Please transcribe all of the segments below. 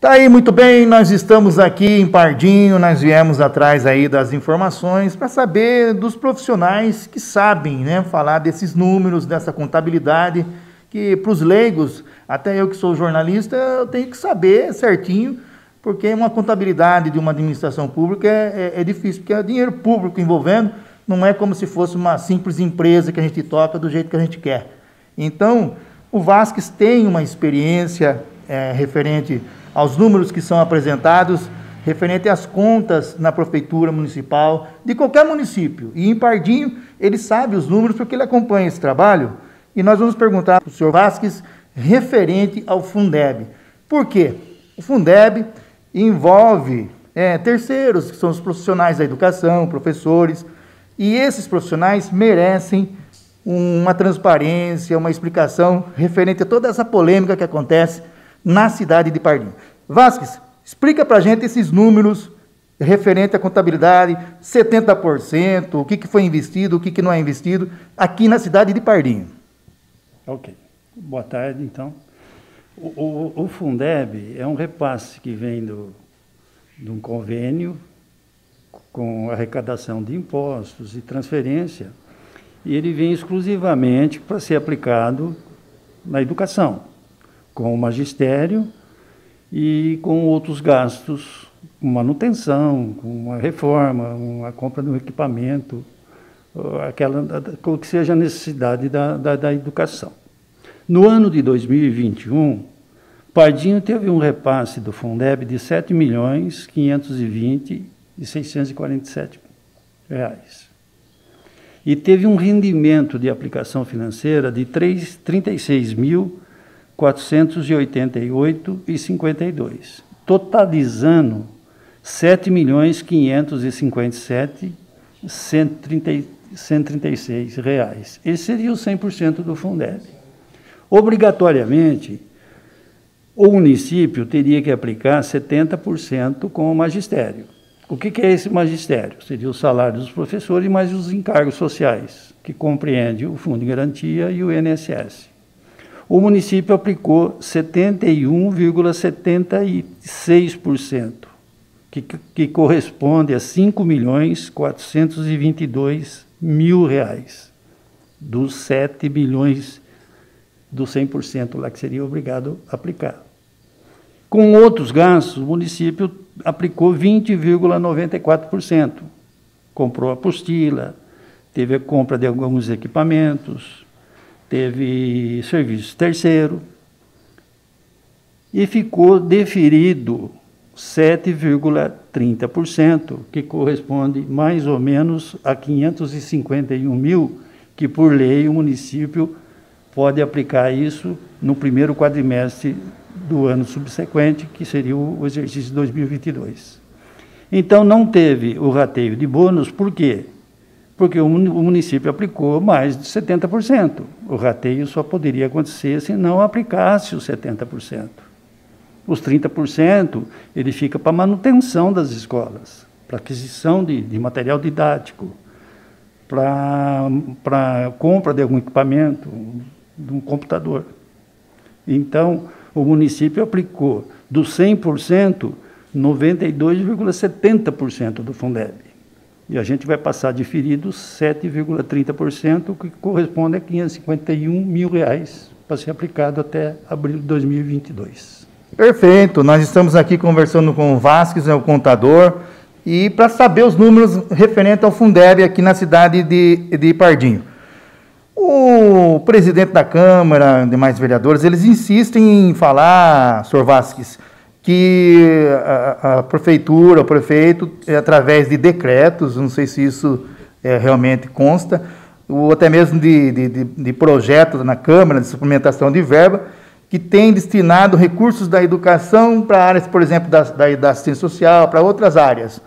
Tá aí, muito bem, nós estamos aqui em Pardinho, nós viemos atrás aí das informações para saber dos profissionais que sabem, né, falar desses números, dessa contabilidade, que para os leigos, até eu que sou jornalista, eu tenho que saber certinho, porque uma contabilidade de uma administração pública é difícil, porque é dinheiro público envolvendo, não é como se fosse uma simples empresa que a gente toca do jeito que a gente quer. Então, o Vasques tem uma experiência referente aos números que são apresentados, referente às contas na prefeitura municipal, de qualquer município. E em Pardinho, ele sabe os números porque ele acompanha esse trabalho. E nós vamos perguntar para o senhor Vasques referente ao Fundeb. Por quê? O Fundeb envolve terceiros, que são os profissionais da educação, professores, e esses profissionais merecem uma transparência, uma explicação referente a toda essa polêmica que acontece na cidade de Pardinho. Vasques, explica para a gente esses números referente à contabilidade, 70%, o que foi investido, o que não é investido, aqui na cidade de Pardinho. Ok. Boa tarde, então. O Fundeb é um repasse que vem de um convênio com arrecadação de impostos e transferência, e ele vem exclusivamente para ser aplicado na educação, com o magistério e com outros gastos, com manutenção, com uma reforma, uma compra de um equipamento, o que seja a necessidade da educação. No ano de 2021, Pardinho teve um repasse do Fundeb de R$ 7.520.647 reais. E teve um rendimento de aplicação financeira de R$ 36.488,52, totalizando R$ 7.557.136 reais. Esse seria o 100% do Fundeb. Obrigatoriamente, o município teria que aplicar 70% com o magistério. O que é esse magistério? Seria o salário dos professores mais os encargos sociais, que compreende o Fundo de Garantia e o INSS. O município aplicou 71,76%, que corresponde a R$ 5.422.000 reais, dos 7 bilhões do 100% lá que seria obrigado a aplicar. Com outros gastos, o município aplicou 20,94%. Comprou apostila, teve a compra de alguns equipamentos, teve serviço terceiro e ficou deferido 7,30%, que corresponde mais ou menos a 551 mil, que por lei o município pode aplicar isso no primeiro quadrimestre do ano subsequente, que seria o exercício de 2022. Então, não teve o rateio de bônus, por quê? Porque o município aplicou mais de 70%. O rateio só poderia acontecer se não aplicasse os 70%. Os 30%, ele fica para manutenção das escolas, para aquisição de material didático, para compra de algum equipamento, de um computador. Então, o município aplicou do 100%, 92,70% do Fundeb. E a gente vai passar diferido 7,30%, que corresponde a R$ 551 mil reais, para ser aplicado até abril de 2022. Perfeito, nós estamos aqui conversando com o Vasques, o contador, e para saber os números referentes ao Fundeb aqui na cidade de Pardinho. O presidente da Câmara, demais vereadores, eles insistem em falar, senhor Vasques, que a prefeitura, o prefeito, através de decretos, não sei se isso realmente consta, ou até mesmo de projetos na Câmara, de suplementação de verba, que tem destinado recursos da educação para áreas, por exemplo, da assistência social, para outras áreas.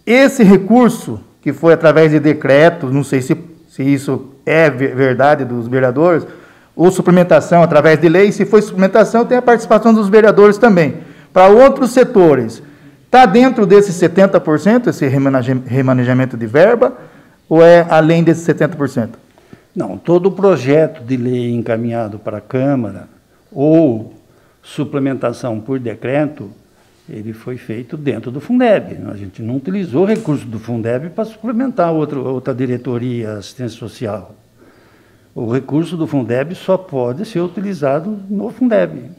Esse recurso, que foi através de decretos, não sei se isso é verdade dos vereadores, ou suplementação através de lei, se foi suplementação, tem a participação dos vereadores também. Para outros setores, está dentro desses 70%, esse remanejamento de verba, ou é além desses 70%? Não, todo projeto de lei encaminhado para a Câmara ou suplementação por decreto ele foi feito dentro do Fundeb. A gente não utilizou recurso do Fundeb para suplementar outra diretoria, assistência social. O recurso do Fundeb só pode ser utilizado no Fundeb.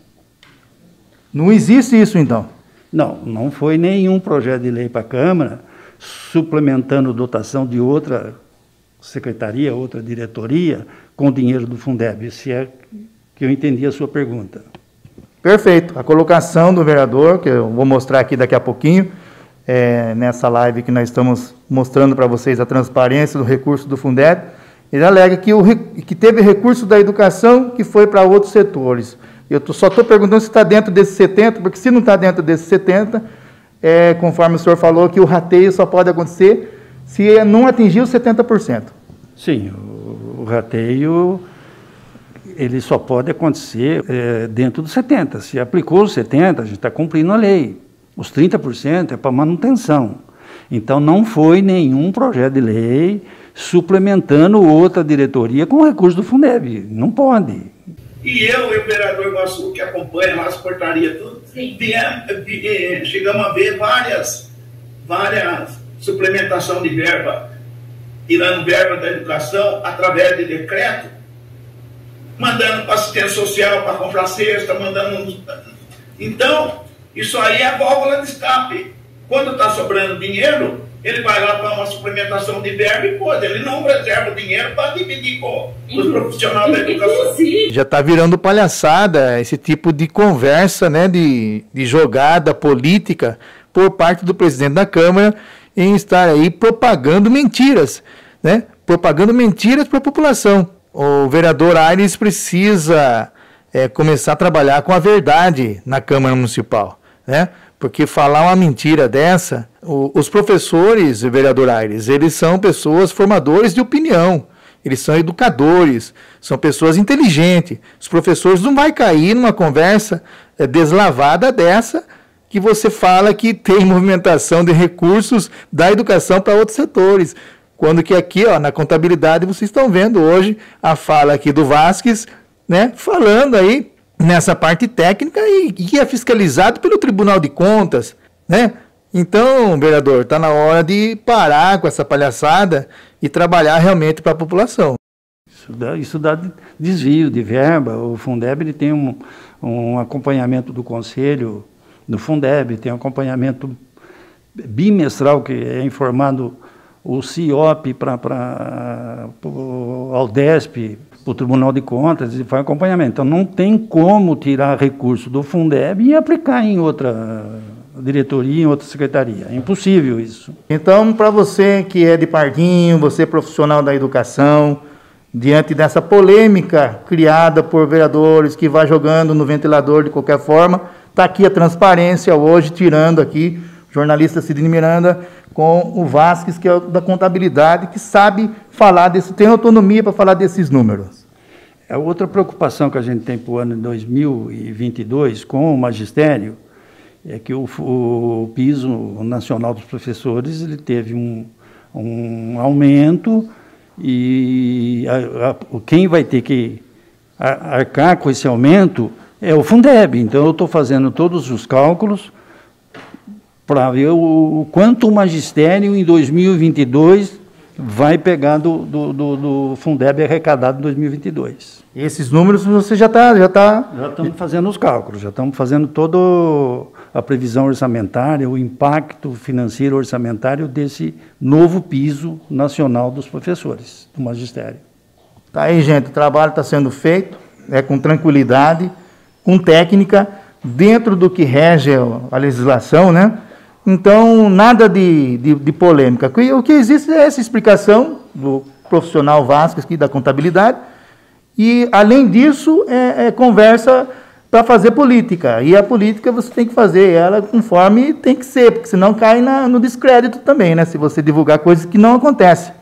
Não existe isso, então? Não, não foi nenhum projeto de lei para a Câmara suplementando dotação de outra secretaria, outra diretoria, com dinheiro do Fundeb, se é que eu entendi a sua pergunta. Perfeito. A colocação do vereador, que eu vou mostrar aqui daqui a pouquinho, nessa live que nós estamos mostrando para vocês a transparência do recurso do Fundeb, ele alega que teve recurso da educação que foi para outros setores. Eu só estou perguntando se está dentro desses 70, porque se não está dentro desses 70, conforme o senhor falou, que o rateio só pode acontecer se não atingir os 70%. Sim, o rateio ele só pode acontecer dentro dos 70%. Se aplicou os 70%, a gente está cumprindo a lei. Os 30% é para manutenção. Então, não foi nenhum projeto de lei suplementando outra diretoria com recurso do Fundeb. Não pode. E eu e o vereador Iguaçu, que acompanha lá as portarias, tudo, chegamos a ver várias suplementação de verba, tirando verba da educação através de decreto, mandando para assistência social, para comprar cesta, mandando... Então, isso aí é a válvula de escape. Quando está sobrando dinheiro, ele vai lá para uma suplementação de verba e pode. Ele não reserva o dinheiro para dividir com os profissionais da educação. Já está virando palhaçada esse tipo de conversa, né, de jogada política por parte do presidente da Câmara em estar aí propagando mentiras, né? Propagando mentiras para a população. O vereador Aires precisa começar a trabalhar com a verdade na Câmara Municipal, né? Porque falar uma mentira dessa, os professores, vereador Aires, eles são pessoas formadores de opinião, eles são educadores, são pessoas inteligentes. Os professores não vão cair numa conversa deslavada dessa, que você fala que tem movimentação de recursos da educação para outros setores. Quando que aqui, ó, na contabilidade, vocês estão vendo hoje a fala aqui do Vasques, né, falando aí nessa parte técnica e que é fiscalizado pelo Tribunal de Contas, né? Então, vereador, está na hora de parar com essa palhaçada e trabalhar realmente para a população. Isso dá desvio de verba. O Fundeb ele tem um acompanhamento do Conselho, do Fundeb, tem um acompanhamento bimestral que é informado o CIOP para o Aldesp, para o Tribunal de Contas, e faz acompanhamento. Então, não tem como tirar recurso do Fundeb e aplicar em outra diretoria, em outra secretaria. É impossível isso. Então, para você que é de Pardinho, você é profissional da educação, diante dessa polêmica criada por vereadores que vai jogando no ventilador de qualquer forma, está aqui a transparência hoje, tirando aqui o jornalista Sidney Miranda com o Vasques, que é da contabilidade, que sabe falar tem autonomia para falar desses números. A outra preocupação que a gente tem para o ano de 2022 com o magistério é que o piso nacional dos professores ele teve um aumento e quem vai ter que arcar com esse aumento é o Fundeb. Então, eu estou fazendo todos os cálculos para ver o quanto o magistério em 2022 vai pegar do Fundeb arrecadado em 2022. Esses números você já estamos fazendo os cálculos, já estamos fazendo toda a previsão orçamentária, o impacto financeiro orçamentário desse novo piso nacional dos professores, do magistério. Tá aí, gente, o trabalho está sendo feito, com tranquilidade, com técnica, dentro do que rege a legislação, né? Então, nada de polêmica. O que existe é essa explicação do profissional Vasques aqui da contabilidade e, além disso, conversa para fazer política. E a política você tem que fazer ela conforme tem que ser, porque senão cai no descrédito também, né? Se você divulgar coisas que não acontecem.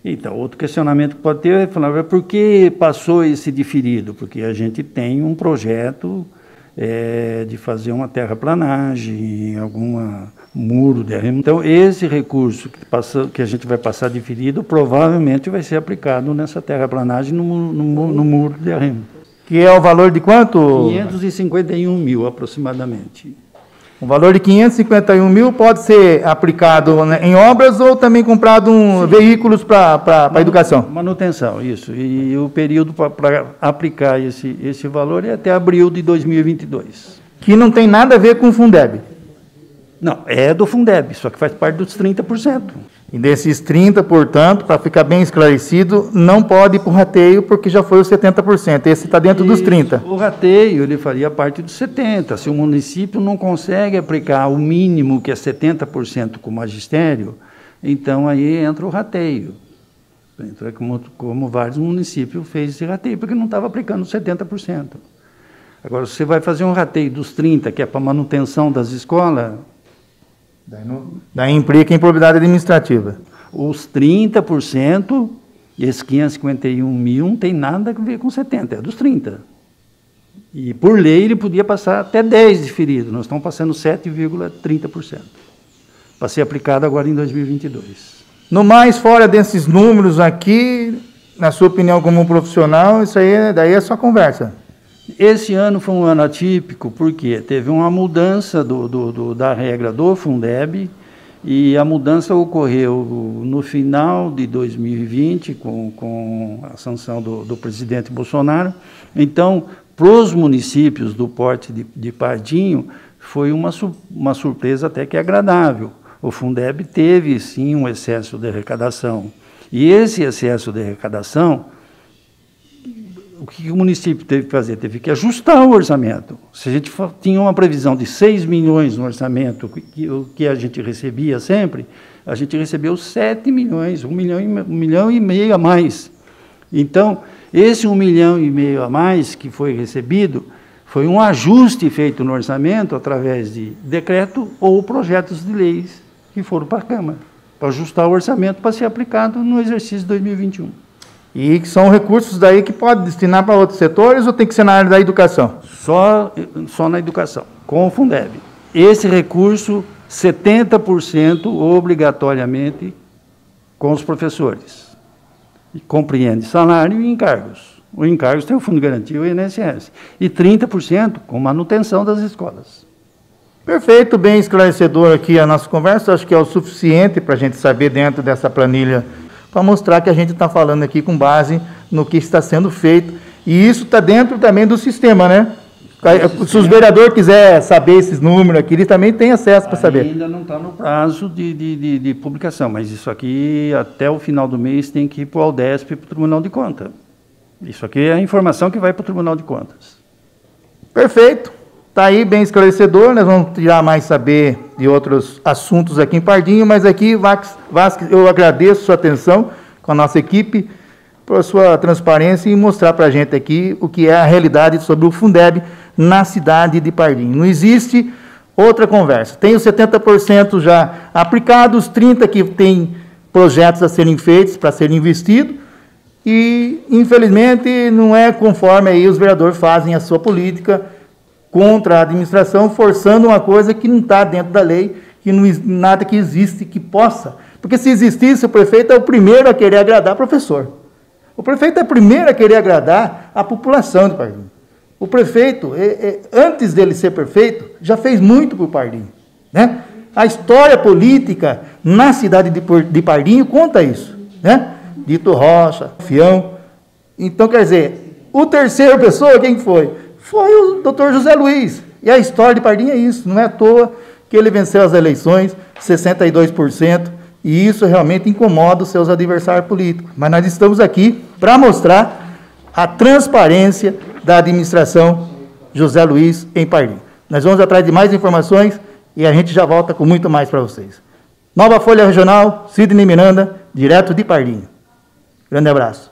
Então, outro questionamento que pode ter é falar, por que passou esse diferido? Porque a gente tem um projeto de fazer uma terraplanagem, alguma muro de arrimo. Então, esse recurso que a gente vai passar diferido, provavelmente vai ser aplicado nessa terraplanagem no muro de arrimo. Que é o valor de quanto? 551 mil, aproximadamente. O valor de 551 mil pode ser aplicado, né, em obras ou também comprado veículos para a educação? Manutenção, isso. E o período para aplicar esse valor é até abril de 2022. Que não tem nada a ver com o Fundeb? Não, é do Fundeb, só que faz parte dos 30%. E desses 30%, portanto, para ficar bem esclarecido, não pode ir para o rateio, porque já foi os 70%. Esse está dentro dos 30%. O rateio, ele faria parte dos 70%. Se o município não consegue aplicar o mínimo, que é 70% com o magistério, então aí entra o rateio. Entra como vários municípios fez esse rateio, porque não estava aplicando os 70%. Agora, se você vai fazer um rateio dos 30%, que é para manutenção das escolas... Daí implica improbidade administrativa. Os 30%, e esses 551 mil, não tem nada a ver com 70%, é dos 30%. E por lei ele podia passar até 10% diferido, nós estamos passando 7,30%. Para ser aplicado agora em 2022. No mais, fora desses números aqui, na sua opinião como um profissional, isso aí daí é só conversa. Esse ano foi um ano atípico, porque teve uma mudança da regra do Fundeb, e a mudança ocorreu no final de 2020, com a sanção do presidente Bolsonaro. Então, para os municípios do porte de Pardinho, foi uma surpresa até que agradável. O Fundeb teve, sim, um excesso de arrecadação. E esse excesso de arrecadação... O que o município teve que fazer? Teve que ajustar o orçamento. Se a gente tinha uma previsão de 6 milhões no orçamento, que a gente recebia sempre, a gente recebeu 7 milhões, 1 milhão e meio a mais. Então, esse 1,5 milhão a mais que foi recebido, foi um ajuste feito no orçamento através de decreto ou projetos de leis que foram para a Câmara, para ajustar o orçamento para ser aplicado no exercício de 2021. E que são recursos daí que pode destinar para outros setores ou tem que ser na área da educação? Só na educação, com o Fundeb. Esse recurso, 70% obrigatoriamente com os professores. E compreende salário e encargos. O encargos tem o Fundo de Garantia e o INSS. E 30% com manutenção das escolas. Perfeito, bem esclarecedor aqui a nossa conversa. Acho que é o suficiente para a gente saber dentro dessa planilha, para mostrar que a gente está falando aqui com base no que está sendo feito. E isso está dentro também do sistema, né? Se os vereadores quiserem saber esses números aqui, eles também têm acesso para saber. Ainda não está no prazo de publicação, mas isso aqui, até o final do mês, tem que ir para o Aldesp e para o Tribunal de Contas. Isso aqui é a informação que vai para o Tribunal de Contas. Perfeito. Está aí bem esclarecedor, nós vamos tirar mais saber de outros assuntos aqui em Pardinho, mas aqui, Vasques, eu agradeço a sua atenção com a nossa equipe, por sua transparência e mostrar para a gente aqui o que é a realidade sobre o Fundeb na cidade de Pardinho. Não existe outra conversa. Tem os 70% já aplicados, 30% que tem projetos a serem feitos, para serem investidos, e, infelizmente, não é conforme aí os vereadores fazem a sua política contra a administração, forçando uma coisa que não está dentro da lei, que não nada que existe que possa. Porque se existisse, o prefeito é o primeiro a querer agradar o professor. O prefeito é o primeiro a querer agradar a população de Pardinho. O prefeito, antes dele ser prefeito, já fez muito por Pardinho, né? A história política na cidade de Pardinho conta isso, né? Dito Rocha, Fião. Então, quer dizer, o terceiro pessoa, quem foi? Foi o doutor José Luiz. E a história de Pardinho é isso. Não é à toa que ele venceu as eleições, 62%, e isso realmente incomoda os seus adversários políticos. Mas nós estamos aqui para mostrar a transparência da administração José Luiz em Pardinho. Nós vamos atrás de mais informações e a gente já volta com muito mais para vocês. Nova Folha Regional, Sidney Miranda, direto de Pardinho. Grande abraço.